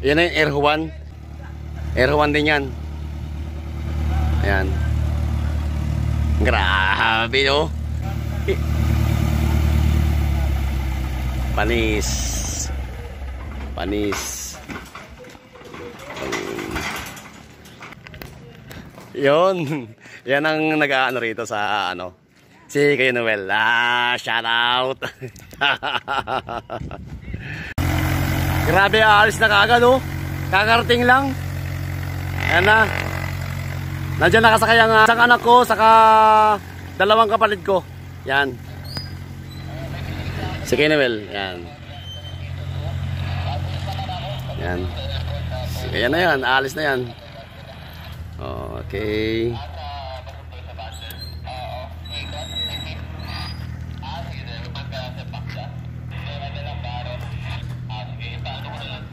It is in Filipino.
Yan na yung Air Juan. Air Juan din yan. Ayan. Grabe, oh. Panis. Panis. Yun. Yan ang nag-aano rito sa ano. Si Kuya Noel. Shout out. Grabe, aalis na kaagad, oh. Kakarating lang. Ayan na. Nandiyan nakasakay ang isang anak ko, saka dalawang kapatid ko. Yan. Si Kuya Noel. Yan. Yan. Yan na yan. Aalis na yan. Okay.